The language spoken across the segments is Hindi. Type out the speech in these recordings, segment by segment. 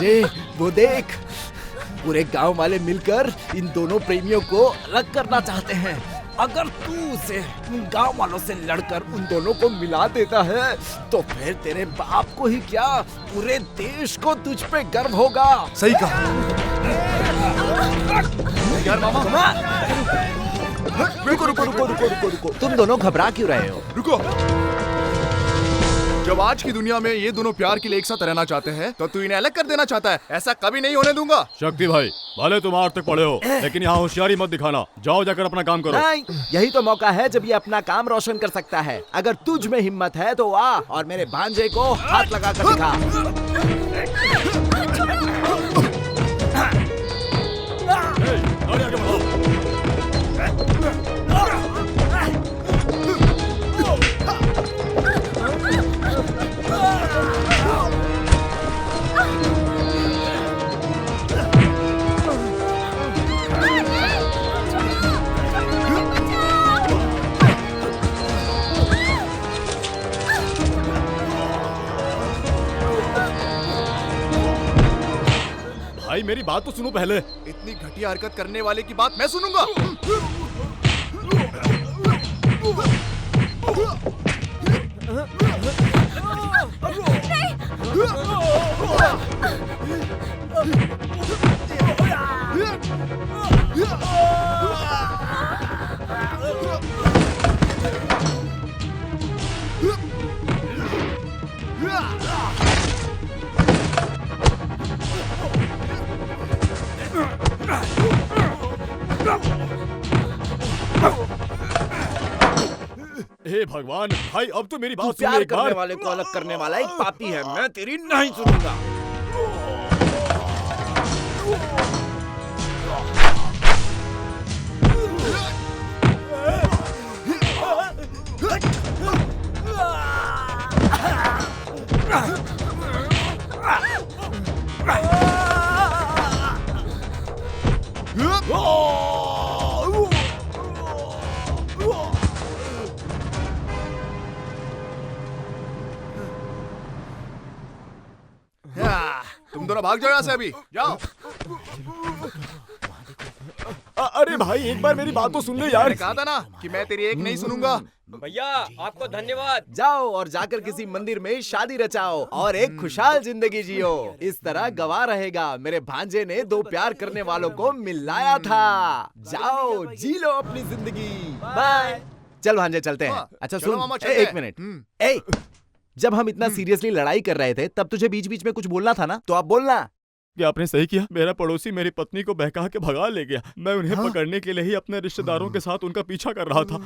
भांजे, वो देख, पूरे गांव वाले मिलकर इन दोनों प्रेमियों को अलग करना चाहते हैं। अगर तू उसे उन गांव वालों से लड़कर उन दोनों को मिला देता है तो फिर तेरे बाप को ही क्या, पूरे देश को तुझ पे गर्व होगा। सही कहा यार मामा। रुको रुको रुको रुको रुको रुको, तुम दोनों घबरा क्यों रहे हो? रुको, जब आज की दुनिया में ये दोनों प्यार के लिए एक साथ रहना चाहते हैं तो तू इन्हें अलग कर देना चाहता है। ऐसा कभी नहीं होने दूंगा। शक्ति भाई, भले तुम आज तक पढ़े हो लेकिन यहाँ होशियारी मत दिखाना। जाओ जाकर अपना काम करो। नहीं, यही तो मौका है जब ये अपना काम रोशन कर सकता है। अगर तुझ में हिम्मत है तो आ और मेरे भांजे को हाथ लगा कर दिखा। भाई मेरी बात तो सुनो पहले। इतनी घटिया हरकत करने वाले की बात मैं सुनूंगा। हे भगवान, भाई अब तो मेरी बात सुन प्यार एक करने बार। वाले को अलग करने वाला एक पापी है, मैं तेरी नहीं सुनूंगा। तुम दोनों भाग जाओ यहाँ से, अभी जाओ। अरे भाई एक बार मेरी बात तो सुन ले यार। मैंने कहा था ना कि मैं तेरी एक नहीं सुनूंगा। भैया आपको धन्यवाद। जाओ और जाकर किसी मंदिर में शादी रचाओ और एक खुशहाल जिंदगी जियो। इस तरह गवाह रहेगा मेरे भांजे ने दो प्यार करने वालों को मिलाया था। जाओ जी लो अपनी जिंदगी। बाय। चल भांजे चलते हैं। अच्छा चलो सुन, मामा, चलते एक हैं। मिनट। ए, जब हम इतना सीरियसली लड़ाई कर रहे थे तब तुझे बीच बीच में कुछ बोलना था ना, तो आप बोलना। क्या आपने सही किया? मेरा पड़ोसी मेरी पत्नी को बहका के भगा ले गया। मैं उन्हें पकड़ने के लिए ही अपने रिश्तेदारों के साथ उनका पीछा कर रहा था।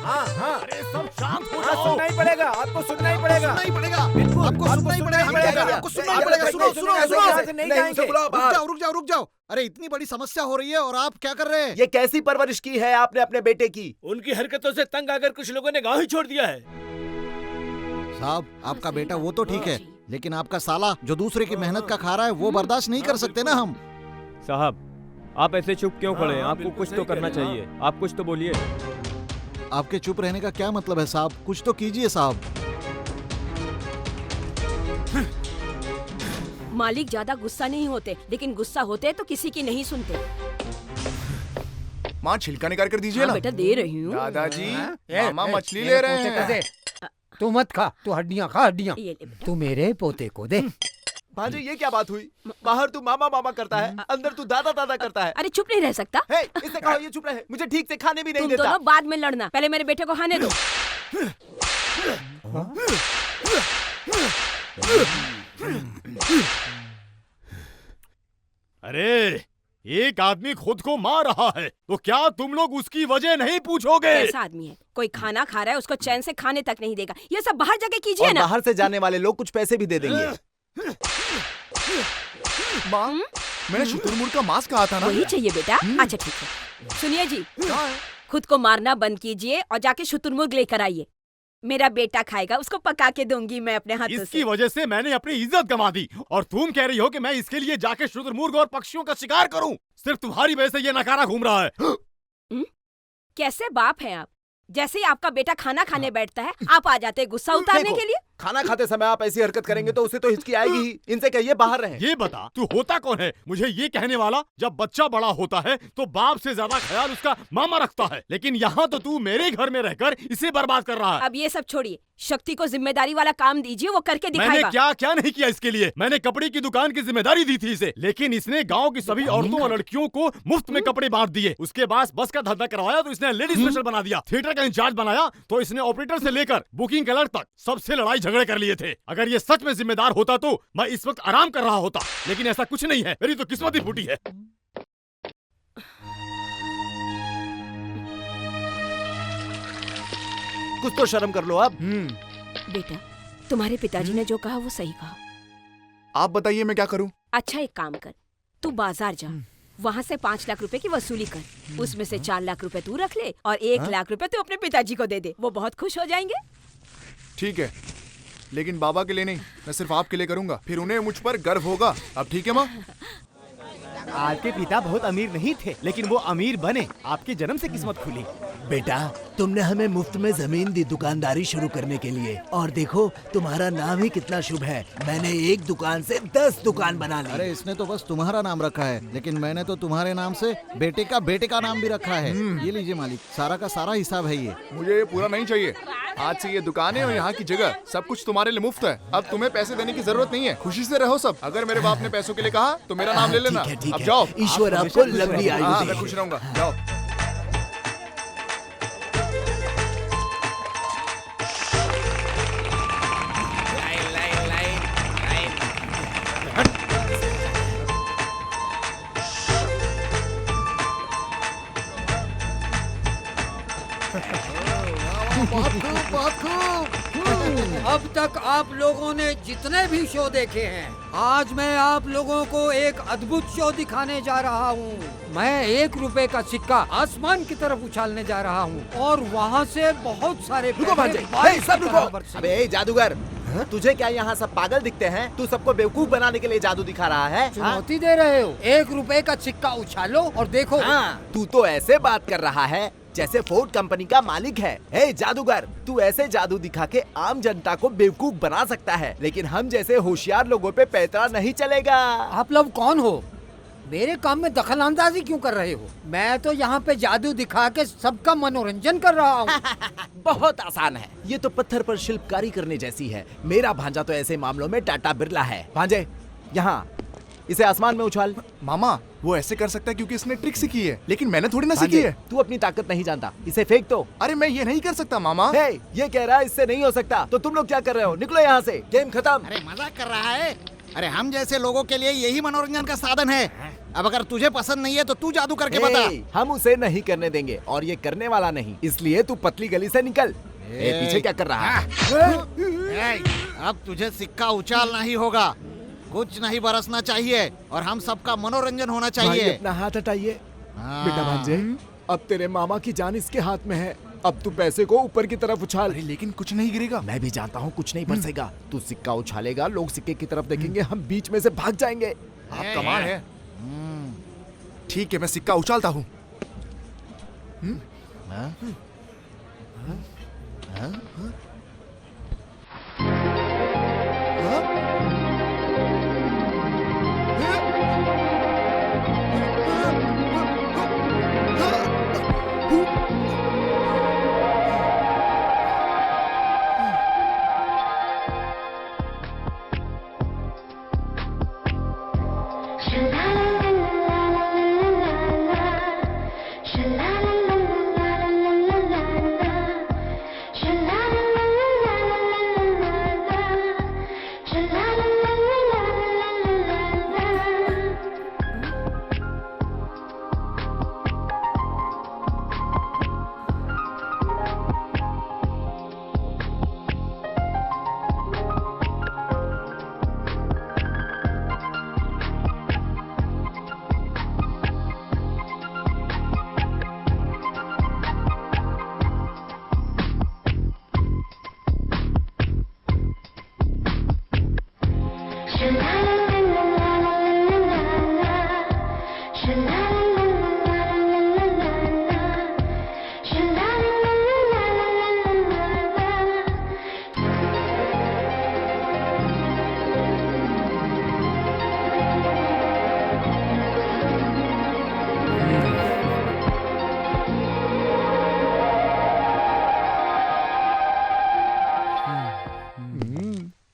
अरे सब शांत हो जाओ। सुनना ही पड़ेगा, आपको सुनना ही पड़ेगा। सुनना ही पड़ेगा, आपको सुनना ही पड़ेगा, आपको सुनना ही पड़ेगा। सुनो सुनो सुनो, रुक जाओ। अरे इतनी बड़ी समस्या हो रही है और आप क्या कर रहे हैं? ये कैसी परवरिश की है आपने अपने बेटे की? उनकी हरकतों से तंग आकर कुछ लोगों ने गांव ही छोड़ दिया है। साहब, आपका बेटा वो तो ठीक है, लेकिन आपका साला जो दूसरे की मेहनत का खा रहा है वो बर्दाश्त नहीं कर सकते ना हम। साहब, आप ऐसे चुप क्यों खड़े हैं? आपको कुछ तो करना चाहिए। आप कुछ तो बोलिए। आपके चुप रहने का क्या मतलब है साहब? कुछ तो कीजिए साहब। मालिक ज्यादा गुस्सा नहीं होते, लेकिन गुस्सा होते तो किसी की नहीं सुनते। माँ छिलका निकाल कर दीजिए हाँ ना। बेटा दे रही हूँ। दादाजी, मामा मछली ले रहे हैं। तू मत खा, तू हड्डियाँ खा, हड्डियाँ। ये ले बेटा। तू मेरे पोते को दे। भांजे ये क्या बात हुई? बाहर तू मामा मामा करता है, अंदर तू दादा दादा करता है। अरे चुप नहीं रह सकता? हे, इससे कहो ये चुप रहे, मुझे ठीक से खाने भी नहीं तुम देता। दोनों बाद में लड़ना, पहले मेरे बेटे को खाने दो। अरे एक आदमी खुद को मार रहा है तो क्या तुम लोग उसकी वजह नहीं पूछोगे? ऐसा आदमी है, कोई खाना खा रहा है उसको चैन से खाने तक नहीं देगा। ये सब बाहर जाके कीजिए और ना। बाहर से जाने वाले लोग कुछ पैसे भी दे देंगे। माँ, मैंने शुतुरमुर्ग का मांस कहा था ना। वही चाहिए बेटा। अच्छा ठीक है, सुनिए जी, खुद को मारना बंद कीजिए और जाके शुतुरमुर्ग लेकर आइए। मेरा बेटा खाएगा, उसको पका के दूंगी मैं अपने हाथों इसकी से। वजह से मैंने अपनी इज्जत गंवा दी और तुम कह रही हो कि मैं इसके लिए जाके शुतुरमुर्ग और पक्षियों का शिकार करूं? सिर्फ तुम्हारी वजह से ये नकारा घूम रहा है। कैसे बाप हैं आप? जैसे ही आपका बेटा खाना खाने बैठता है आप आ जाते हैं गुस्सा उतारने देखो, के लिए। खाना खाते समय आप ऐसी हरकत करेंगे तो उसे तो हिचकी आएगी ही। इनसे कहिए बाहर रहें। ये बता तू होता कौन है मुझे ये कहने वाला? जब बच्चा बड़ा होता है तो बाप से ज्यादा ख्याल उसका मामा रखता है, लेकिन यहाँ तो तू मेरे घर में रहकर इसे बर्बाद कर रहा है। अब ये सब छोड़िए, शक्ति को जिम्मेदारी वाला काम दीजिए, वो करके मैंने दिखाएगा। क्या क्या नहीं किया इसके लिए। मैंने कपड़े की दुकान की जिम्मेदारी दी थी इसे, लेकिन इसने गांव की सभी औरतों और लड़कियों को मुफ्त में कपड़े बांट दिए। उसके बाद बस का धंधा करवाया तो इसने लेडीज स्पेशल बना दिया। थिएटर का इंचार्ज बनाया तो इसने ऑपरेटर से लेकर बुकिंग क्लर्क तक सबसे लड़ाई झगड़े कर लिए थे। अगर ये सच में जिम्मेदार होता तो मैं इस वक्त आराम कर रहा होता, लेकिन ऐसा कुछ नहीं है। मेरी तो किस्मत ही फूटी है। कुछ तो शर्म कर लो अब। बेटा, तुम्हारे पिताजी ने जो कहा वो सही कहा। आप बताइए मैं क्या करूं? अच्छा एक काम कर, तू बाजार जा, वहाँ से 5 लाख रुपए की वसूली कर। उसमें से 4 लाख रुपए तू रख ले और 1 लाख रुपए तू अपने पिताजी को दे दे। वो बहुत खुश हो जाएंगे। ठीक है, लेकिन बाबा के लिए नहीं, मैं सिर्फ आपके लिए करूंगा, फिर उन्हें मुझ पर गर्व होगा। अब ठीक है माँ? आपके पिता बहुत अमीर नहीं थे, लेकिन वो अमीर बने। आपके जन्म से किस्मत खुली। बेटा, तुमने हमें मुफ्त में जमीन दी दुकानदारी शुरू करने के लिए, और देखो तुम्हारा नाम ही कितना शुभ है। मैंने एक दुकान से 10 दुकान बना ली। अरे इसने तो बस तुम्हारा नाम रखा है, लेकिन मैंने तो तुम्हारे नाम से बेटे का नाम भी रखा है। ये लीजिए मालिक, सारा का सारा हिसाब है ये। मुझे ये पूरा नहीं चाहिए। आज से ये दुकानें और यहाँ की जगह सब कुछ तुम्हारे लिए मुफ्त है। अब तुम्हें पैसे देने की जरूरत नहीं है, खुशी से रहो सब। अगर मेरे बाप ने पैसों के लिए कहा तो मेरा नाम ले लेना। अब जाओ। ईश्वर आपको लंबी आयु हाँ, दे। मैं खुश रहूंगा। जाओ। बहुत खूब, बहुत खूब। अब तक आप लोगों ने जितने भी शो देखे हैं, आज मैं आप लोगों को एक अद्भुत शो दिखाने जा रहा हूँ। मैं 1 रुपए का सिक्का आसमान की तरफ उछालने जा रहा हूँ और वहाँ से बहुत सारे रुको भांजे, बारिश सब की रुको। तरह बरसेंगे। अबे जादूगर, तुझे क्या यहाँ सब पागल दिखते हैं? तू सबको बेवकूफ बनाने के लिए जादू दिखा रहा है? चुनौती दे रहे हो? 1 रुपए का सिक्का उछालो और देखो। हाँ, तू तो ऐसे बात कर रहा है जैसे फोर्ड कंपनी का मालिक है। हे जादूगर, तू ऐसे जादू दिखा के आम जनता को बेवकूफ बना सकता है, लेकिन हम जैसे होशियार लोगों पे पैतरा नहीं चलेगा। आप लोग कौन हो? मेरे काम में दखल अंदाजी क्यों कर रहे हो? मैं तो यहाँ पे जादू दिखा के सबका मनोरंजन कर रहा हूँ। बहुत आसान है, ये तो पत्थर पर शिल्पकारी करने जैसी है। मेरा भांजा तो ऐसे मामलों में टाटा बिरला है। भांजे, यहाँ इसे आसमान में उछाल। मामा, वो ऐसे कर सकता है क्योंकि इसने ट्रिक सीखी है, लेकिन मैंने थोड़ी ना सीखी है। तू अपनी ताकत नहीं जानता, इसे फेंक दो। अरे मैं ये नहीं कर सकता मामा। हे, ये कह रहा है इससे नहीं हो सकता, तो तुम लोग क्या कर रहे हो? निकलो यहाँ से, गेम खत्म। अरे मजाक कर रहा है? अरे हम जैसे लोगों के लिए यही मनोरंजन का साधन है। अब अगर तुझे पसंद नहीं है तो तू जादू करके बता। हम उसे नहीं करने देंगे, और ये करने वाला नहीं, इसलिए तू पतली गली से निकल। पीछे क्या कर रहा है? अब तुझे सिक्का उछालना ही होगा, कुछ नहीं बरसना चाहिए और हम सबका मनोरंजन होना भाई, चाहिए। अपना हाथ हटाइए। हाँ। बेटा भांजे, अब तेरे मामा की जान इसके हाथ में है। अब तू पैसे को ऊपर की तरफ उछाल। अरे लेकिन कुछ नहीं गिरेगा। मैं भी जानता हूँ कुछ नहीं बरसेगा। तू सिक्का उछालेगा, लोग सिक्के की तरफ देखेंगे, हम बीच में से भाग जाएंगे। आप कमाल है। ठीक है, मैं सिक्का उछालता हूँ। Sha la la la la la la la la la la. Sha la la la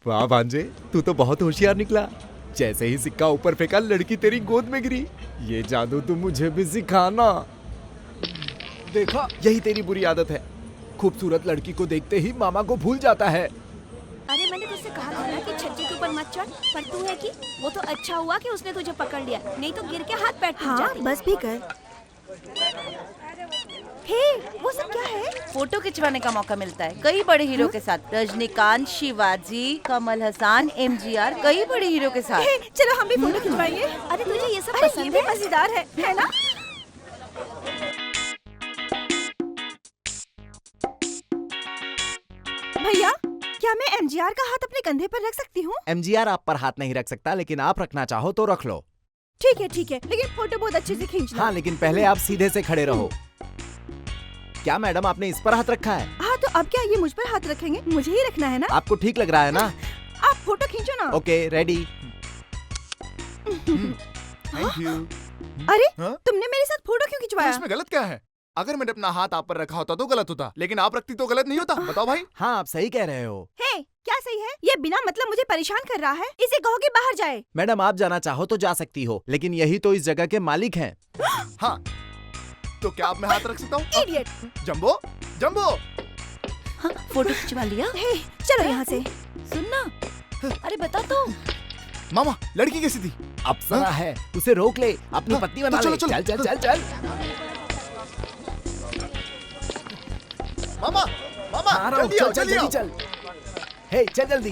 वाह भांजे, तू तो बहुत होशियार निकला। जैसे ही सिक्का ऊपर फेंका लड़की तेरी गोद में गिरी। ये जादू तुम मुझे भी सिखाना। देखा, यही तेरी बुरी आदत है। खूबसूरत लड़की को देखते ही मामा को भूल जाता है। अरे मैंने तुझसे कहा था ना कि छज्जे के ऊपर मत चढ़, पर तू है कि वो तो अच्छा हुआ कि उसने तुझे पकड़ लिया, नहीं तो गिर के हाथ पैर टूट जाते। बस भी कर। हे, वो सब क्या है? फोटो खिंचवाने का मौका मिलता है कई बड़े हीरो के साथ। रजनीकांत, शिवाजी, कमल हसन, एमजीआर, कई बड़े हीरो के साथ। हे, चलो हम भी फोटो खिंचवाएंगे। अरे तुझे ये सब पसंद है? मजेदार है ना? भैया, क्या मैं एमजीआर का हाथ अपने कंधे पर रख सकती हूँ? एमजीआर आप पर हाथ नहीं रख सकता, लेकिन आप रखना चाहो तो रख लो। ठीक है, लेकिन फोटो बहुत अच्छे से खींचना। हाँ, लेकिन पहले आप सीधे से खड़े रहो। क्या मैडम, आपने इस पर हाथ रखा है? हाँ, तो अब क्या ये मुझ पर हाथ रखेंगे? मुझे ही रखना है ना? आपको ठीक लग रहा है ना? आप फोटो खींचो ना। Okay, ready. Thank you. अरे, हाँ? तुमने मेरे साथ फोटो क्यों खिंचवाया? इसमें गलत क्या है? अगर मैंने अपना हाथ आप पर रखा होता तो गलत होता, लेकिन आप रखती तो गलत नहीं होता। बताओ भाई। हाँ, आप सही कह रहे हो। हे, क्या सही है? ये बिना मतलब मुझे परेशान कर रहा है। इसे कहो कि बाहर जाए। मैडम, आप जाना चाहो तो जा सकती हो, लेकिन यही तो इस जगह के मालिक हैं। हाँ, तो क्या आप मैं हाथ रख सकता हूँ? इडियट। Jumbo, jumbo. हाँ, फोटो खिंचवा लिया। हे, चलो यहाँ से। सुनना, अरे बता तो। मामा, लड़की कैसी थी? अप्सरा है, उसे रोक ले, अपनी पत्नी बना तो ले। चलो, चल चल चल चल। मामा, मामा, आ रहा हूँ, जल्दी आओ, चल जल्दी आओ। चल। हे, चल जल्दी।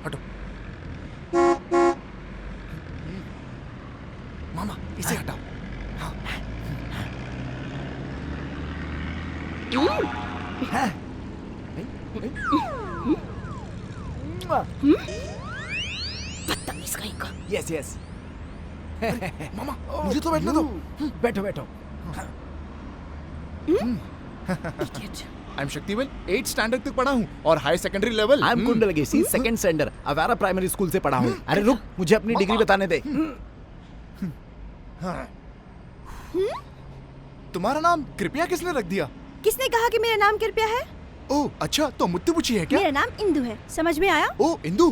हटो। मामा, इसे हटाओ। हाँ। बदतमीज कहीं का। Yes yes. मामा, मुझे तो बैठने दो। बैठो बैठो। आई एम शक्तिवेल, 8 स्टैंडर्ड तक पढ़ा हूँ और high secondary level. I am कुंडलगेसी, सेकंड स्टैंडर्ड, अवारा प्राइमरी स्कूल से पढ़ा हूँ। अरे रुक, मुझे अपनी डिग्री बताने दे। तुम्हारा नाम कृपया किसने रख दिया? किसने कहा कि मेरा नाम कृपया है? ओह अच्छा, तो मुत्तु पूछी है क्या? मेरा नाम इंदु है, समझ में आया? ओह इंदु।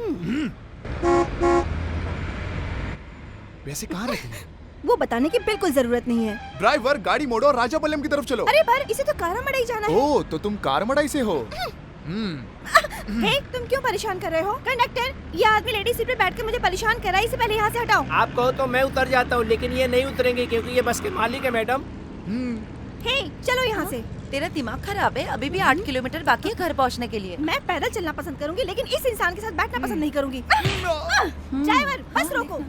वैसे कहाँ रहती है? वो बताने की बिल्कुल जरूरत नहीं है। ड्राइवर, गाड़ी मोड़ो और राजापल्लम की तरफ चलो। अरे पर इसे तो कारामड़ाई जाना है। ओह, तो तुम कारमड़ाई से हो। हे, तुम क्यों परेशान कर रहे हो? कंडक्टर, ये आदमी लेडी सीट पे बैठ के मुझे परेशान कर रहा है, इसे पहले यहाँ से हटाओ। आप कहो तो मैं उतर जाता हूँ, लेकिन ये नहीं उतरेंगे क्योंकि ये बस के मालिक है मैडम। हे, चलो यहाँ से। तेरा दिमाग खराब है, अभी भी 8 किलोमीटर बाकी है घर पहुँचने के लिए। मैं पैदल चलना पसंद करूंगी, लेकिन इस इंसान के साथ बैठना पसंद नहीं करूंगी। ड्राइवर, बस रोको।